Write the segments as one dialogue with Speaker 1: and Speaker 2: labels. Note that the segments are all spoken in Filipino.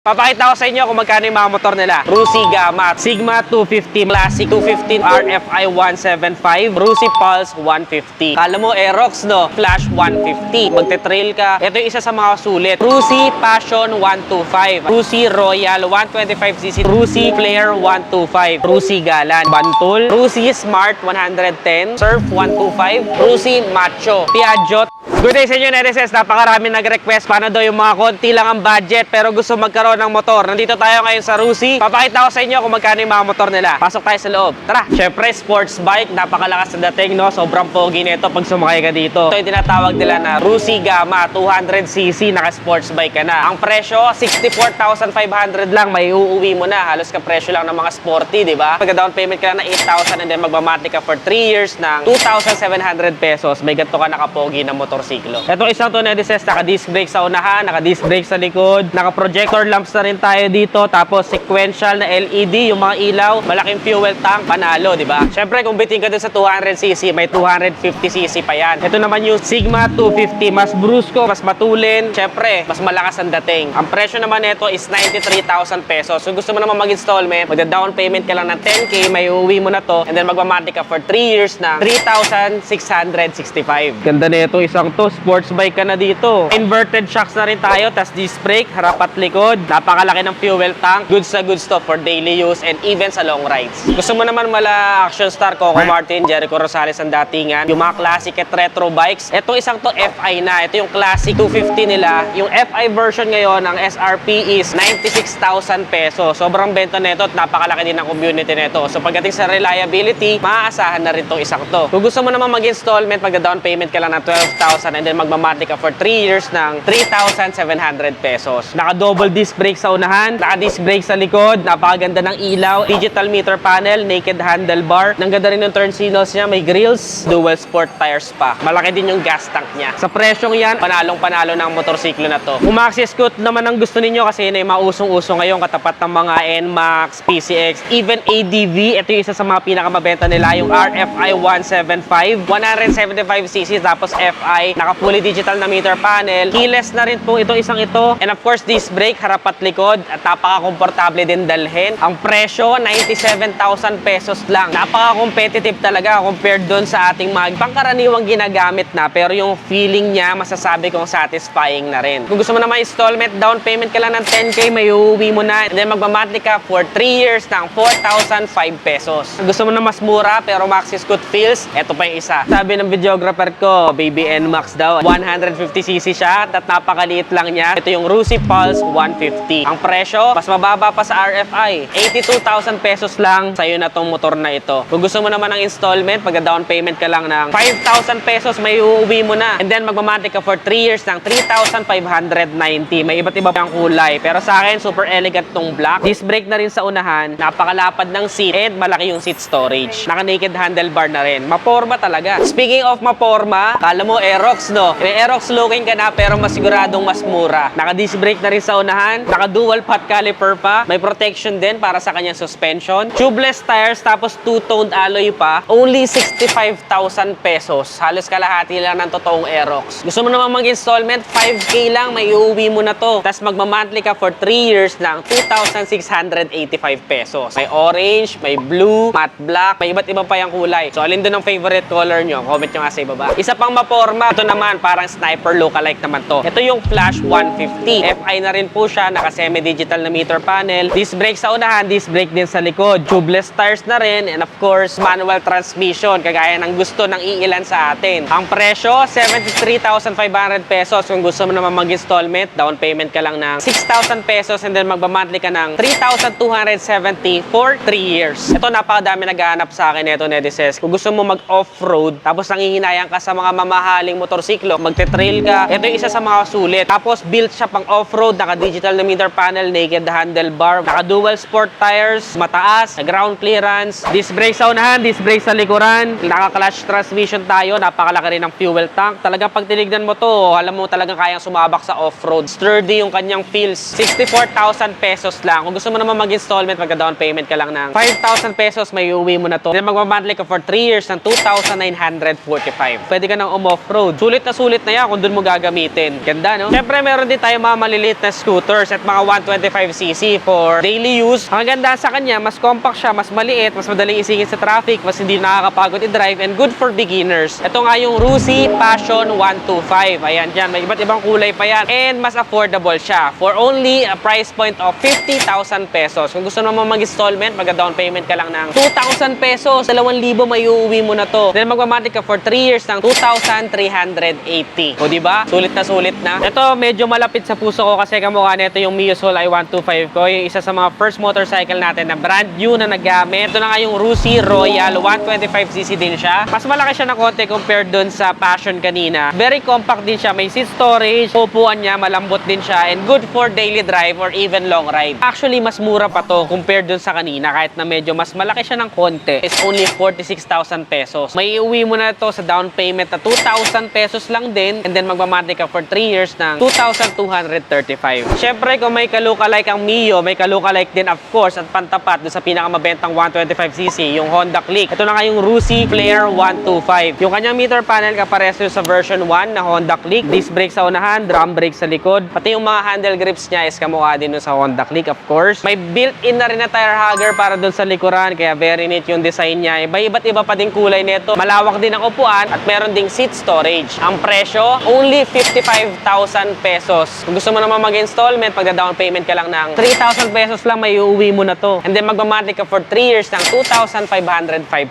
Speaker 1: Papakita ko sa inyo kung magkano yung mga motor nila. Rusi Gama, Sigma 250 Classic 215 RFI 175, Rusi Pulse 150. Kala mo Aerox, no? Flash 150. Magte-trail ka. Ito yung isa sa mga sulit. Rusi Passion 125, Rusi Royal 125cc, Rusi Flare 125, Rusi Galan, Bantul, Rusi Smart 110, Surf 125, Rusi Macho, Piaggio. Good day sa inyo, NSS. Napakarami nag-request. Paano daw yung mga konti lang ang budget pero gusto magkaroon ng motor. Nandito tayo ngayon sa Rusi. Papakita ko sa inyo kung magkano yung mga motor nila. Pasok tayo sa loob. Tara! Syempre, sports bike. Napakalakas na dating, no? Sobrang pogi nito pag sumakay ka dito. Ito yung tinatawag nila na Rusi Gama 200cc. Naka-sports bike ka na. Ang presyo, 64,500 lang. May uuwi mo na. Halos ka presyo lang ng mga sporty, di ba? Pagka-down payment ka lang ng 8,000 and then magmamati ka for 3 years ng 2,700 pesos. May ganito ka nakapogi na motor. Itong isang to, NSS, naka-disc brake sa unahan, naka-disc brake sa likod, naka-projector lamps na rin tayo dito, tapos sequential na LED, yung mga ilaw, malaking fuel tank, panalo, di ba? Syempre, kung bitin ka dun sa 200cc, may 250cc pa yan. Ito naman yung Sigma 250, mas brusco, mas matulin, syempre, mas malakas ang dating. Ang presyo naman nito is 93,000 pesos. So gusto mo naman mag-installment, magda-down payment ka lang ng 10K, may uuwi mo na to, and then magmamati ka for 3 years ng 3,665. Ganda nito, isang sports bike ka na dito. Inverted shocks na rin tayo, tas disc brake, harap at likod. Napakalaki ng fuel tank. Goods na goods to for daily use and even sa long rides. Gusto mo naman mala action star, Coco Martin, Jericho Rosales ang datingan. Yung mga classic at retro bikes. Itong isang to FI na. Ito yung classic 250 nila. Yung FI version ngayon, ang SRP is 96,000 pesos. Sobrang benta nito at napakalaki din ng community nito. So pagdating sa reliability, maaasahan na rin itong isang to. Kung gusto mo naman mag-installment, magda-down payment ka lang ng 12,000 and then magmamati ka for 3 years ng 3,700 pesos. Naka-double disc brake sa unahan, naka-disc brake sa likod, napakaganda ng ilaw, digital meter panel, naked handlebar. Ang ganda rin ng turn signals niya, may grills, dual sport tires pa. Malaki din yung gas tank niya. Sa presyong yan, panalong-panalo ng motorsiklo na to. Kung Maxi Scoot naman ang gusto ninyo kasi yun ay mausong-uso ngayon katapat ng mga NMAX, PCX, even ADV. Ito yung isa sa mga pinakamabenta nila, yung RFI 175, 175cc tapos FI, naka-fully digital na meter panel. Keyless na rin po itong isang ito. And of course, disc brake, harap at likod. At napaka-komportable din dalhin. Ang presyo, 97,000 pesos lang. Napaka-competitive talaga compared doon sa ating mga pangkaraniwang ginagamit na. Pero yung feeling niya, masasabi kong satisfying na rin. Kung gusto mo naman installment, down payment ka lang ng 10K, may uuwi mo na. And then magmamati ka for 3 years ng 4,005 pesos. Kung gusto mo na mas mura pero Maxi Scoot feels, eto pa yung isa. Sabi ng videographer ko, Baby NMAX daw. 150cc siya at napakaliit lang niya. Ito yung Rusi Pulse 150. Ang presyo, mas mababa pa sa RFI. 82,000 pesos lang sa'yo na tong motor na ito. Kung gusto mo naman ng installment, pagka-down payment ka lang ng 5,000 pesos, may uuwi mo na. And then magmamati ka for 3 years ng 3,590. May iba't iba pang kulay. Pero sa akin, super elegant tong black. Disc brake na rin sa unahan. Napakalapad ng seat and malaki yung seat storage. Naka-naked handlebar na rin. Maporma talaga. Speaking of maporma, kala mo Aerox, no? May Aerox looking ka na pero masiguradong mas mura. Naka-disc brake na rin sa unahan. Naka-dual pot caliper pa. May protection din para sa kanyang suspension. Tubeless tires tapos two-toned alloy pa. Only 65,000 pesos. Halos kalahati lang ng totoong Aerox. Gusto mo naman mag-installment? 5K lang, may uuwi mo na to. Tapos magmamonthly ka for 3 years ng 2,685 pesos. May orange, may blue, matte black, may iba't iba pa yung kulay. So alin doon ang favorite color nyo? Comment nyo nga sa ibaba. Isa pang maporma. Ito naman, parang sniper lookalike naman to. Ito yung Flash 150. FI na rin po siya, naka semi-digital na meter panel. Disc brake sa unahan, disc brake din sa likod. Tubeless tires na rin, and of course, manual transmission, kagaya ng gusto ng iilan sa atin. Ang presyo, 73,500 pesos. Kung gusto mo naman mag-installment, down payment ka lang ng 6,000 pesos and then magbamonthly ka ng 3,270 for 3 years. Ito, napakadami naghahanap sa akin ito, Nedises. Kung gusto mo mag-off-road, tapos nangihinayang ka sa mga mamahaling motorsiklo, magte-trail ka, ito yung isa sa mga sulit. Tapos built siya pang off-road, naka-digital na meter panel, naked handlebar, naka-dual sport tires, mataas, ground clearance, disc brake sa unahan, disc brake sa likuran, naka-clutch transmission tayo, napakalaki rin ng fuel tank. Talagang pag tinignan mo to, alam mo talagang kayang sumabak sa off-road. Sturdy yung kanyang feels. 64,000 pesos lang. Kung gusto mo naman mag-installment, magka-down payment ka lang ng 5,000 pesos, may uwi mo na to. Then magmamonthly ka for 3 years ng 2,945. Pwede ka nang off-road. sulit na yan kung doon mo gagamitin. Ganda, no? Siyempre, meron din tayo mga maliliit na scooters at mga 125cc for daily use. Ang ganda sa kanya, mas compact siya, mas maliit, mas madaling isingit sa traffic, mas hindi nakakapagod i-drive, and good for beginners. Ito nga yung Rusi Passion 125. Ayan dyan, may iba't ibang kulay pa yan. And mas affordable siya for only a price point of 50,000 pesos. Kung gusto naman mag-installment, mag-down payment ka lang ng 2,000 pesos. 2,000 may uuwi mo na to. Then magmamatic ka for 3 years ng 2,380. O diba? Sulit na. Ito medyo malapit sa puso ko kasi kamukha nito yung Mio Soul i125 ko. Yung isa sa mga first motorcycle natin na brand new na nagamit. Ito na nga yung Rusi Royal 125cc din siya. Mas malaki siya na konti compared dun sa Passion kanina. Very compact din siya. May seat storage, upuan niya, malambot din siya, and good for daily drive or even long ride. Actually, mas mura pa to compared dun sa kanina kahit na medyo mas malaki siya ng konti. It's only 46,000 pesos. May iuwi mo na to sa down payment na 2,000 pesos lang din, and then magmamatic ka for 3 years ng 2,235. Syempre, kung may kalukalike ang Mio, may kalukalike din of course at pantapat doon sa pinakamabentang 125cc, yung Honda Click. Ito na nga yung Rusi Flare 125. Yung kanyang meter panel kapares sa version 1 na Honda Click. Disc brake sa unahan, drum brake sa likod. Pati yung mga handle grips niya is kamukha din sa Honda Click of course. May built-in na rin na tire hugger para doon sa likuran, kaya very neat yung design niya. Iba't iba pa din kulay nito. Malawak din ang upuan at meron ding seat storage. Ang presyo, only 55,000 pesos. Kung gusto mo naman mag-installment, pagda-down payment ka lang ng 3,000 pesos lang, may uuwi mo na to. And then magmamatic ka for 3 years ng 2,505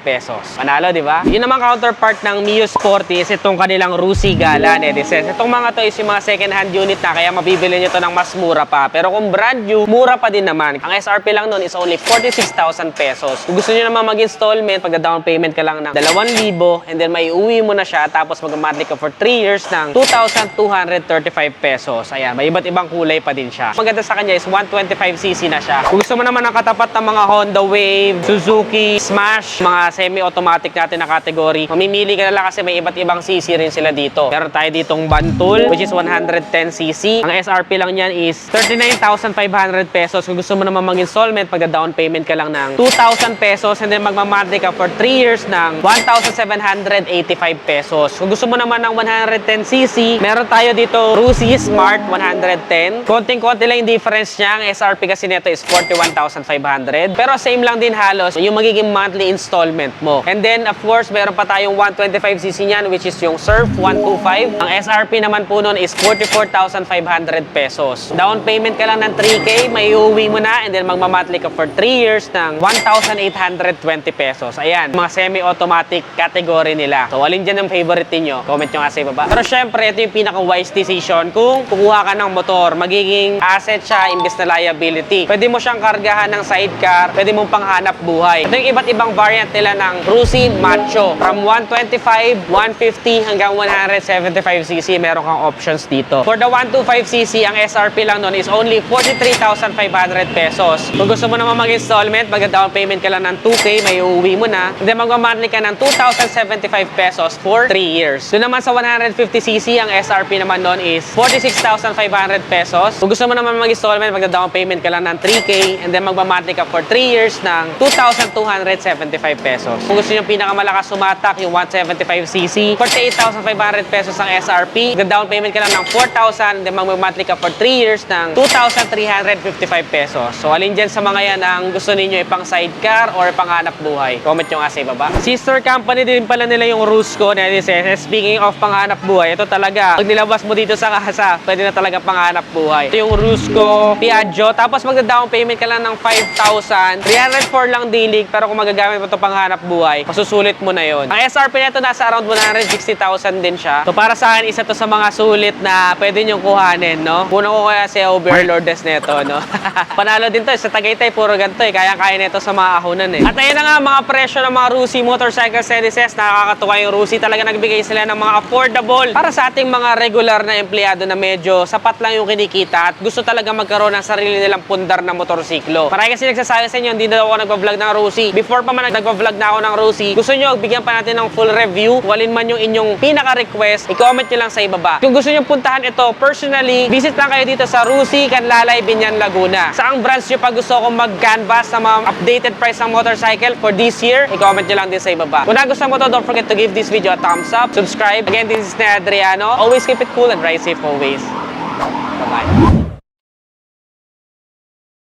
Speaker 1: pesos. Panalo, di ba? Yun naman counterpart ng Mio Sporty is itong kanilang Rusi Gala Editions. Itong mga to is yung mga second hand unit na, kaya mabibili nyo to ng mas mura pa. Pero kung brand new, mura pa din naman. Ang SRP lang nun is only 46,000 pesos. Kung gusto nyo naman mag-installment, pagda-down payment ka lang ng 2,000, and then may uwi mo na siya, tapos mag-monthly ka for 3 years ng 2,235 pesos. Ayan, may iba't ibang kulay pa din siya. Maganda sa kanya is 125cc na siya. Kung gusto mo naman ang katapat ng mga Honda Wave, Suzuki, Smash, mga semi-automatic natin na category, mamimili ka na lang kasi may iba't ibang cc rin sila dito. Meron tayo ditong Bantul, which is 110cc. Ang SRP lang niyan is 39,500 pesos. Kung gusto mo naman mag-installment, pagda-down payment ka lang ng 2,000 pesos, and then magmamonthly ka for 3 years ng 1,785 pesos. Kung gusto mo naman ng 110cc, meron tayo dito Rusi Smart 110. Konting-konti lang yung difference niya. Ang SRP kasi nito is 41,500. Pero same lang din halos yung magiging monthly installment mo. And then, of course, meron pa tayong 125cc niyan, which is yung Surf 125. Ang SRP naman po nun is 44,500 pesos. Down payment ka lang ng 3K, may uuwi mo na, and then magmamonthly ka for 3 years ng 1,820 pesos. Ayan, mga semi-automatic category nila. So, alin dyan ang favorite niyo? Comment nyo nga sa ibaba. Pero syempre, ito yung pinaka-wise decision. Kung kukuha ka ng motor, magiging asset siya imbes na liability. Pwede mo siyang kargahan ng sidecar, pwede mong panghanap buhay. Ito yung iba't ibang variant nila ng Rusi Macho. From 125, 150 hanggang 175cc, meron kang options dito. For the 125cc, ang SRP lang nun is only 43,500 pesos. Kung gusto mo naman mag-installment, mag-down payment ka lang ng 2K, may uuwi mo na. And then magmamonthly ka ng 2,075 pesos for 3 years. Doon naman sa 150cc, ang SRP naman nun is 46,500 pesos. Kung gusto mo naman mag-installment, mag-down payment ka lang ng 3K, and then magmamonthly ka for 3 years ng 2,275 pesos. Kung gusto nyo pinakamalakas sumatak, yung 175cc, 48,500 pesos ang SRP. Mag-down payment ka lang ng 4,000, and then magmamonthly ka for 3 years ng 2,355 pesos. So, alin dyan sa mga yan ang gusto ninyo ipang sidecar or panghanap buhay? Comment nyo nga sa ibaba. Sister company din pala nila yung Rusco na SSS. Speaking of panghanap buhay, ito talaga, pag nilabas mo dito sa kasa, pwede na talaga panghanap buhay. Ito yung Rusco Piaggio. Tapos magda-down payment ka lang ng 5,000. 304 lang daily, pero kung magagamit mo ito panghanap buhay, masusulit mo na yon. Ang SRP nito nasa around 160,000 din siya. So para sa akin, isa to sa mga sulit na pwede nyong kuhanin, no? Puno ko kaya si overlordes nito, no? Panalo din to. Sa Tagaytay, puro ganito eh. Kaya-kaya nito sa mga ahonan eh. At ayun na nga, mga presyo ng mga Rusi motorcycle series. Nakakatuwa yung Rusi. Talaga nagbigay sila ng mga affordable para sa ating mga regular na empleyado na medyo sapat lang yung kinikita at gusto talaga magkaroon ng sarili nilang pundar na motorsiklo. Marami kasi nagsasabi sa inyo, hindi na ako nagpa-vlog ng Rusi. Before pa man nagpa-vlog na ako ng Rusi, gusto nyo, bigyan pa natin ng full review. Walin man yung inyong pinaka-request, i-comment nyo lang sa ibaba. Kung gusto nyo puntahan ito, personally, visit lang kayo dito sa Rusi, Canlalay, Binyan, Laguna. Saang branch nyo pa gusto kong mag-canvas sa mga updated price ng motorcycle for this year, i-comment nyo lang din sa ibaba. Kung nagustuhan mo to, don't forget to give this video a thumbs up, subscribe, subscribe. Again, this is Adriano. Always keep it cool and ride safe always. Bye-bye.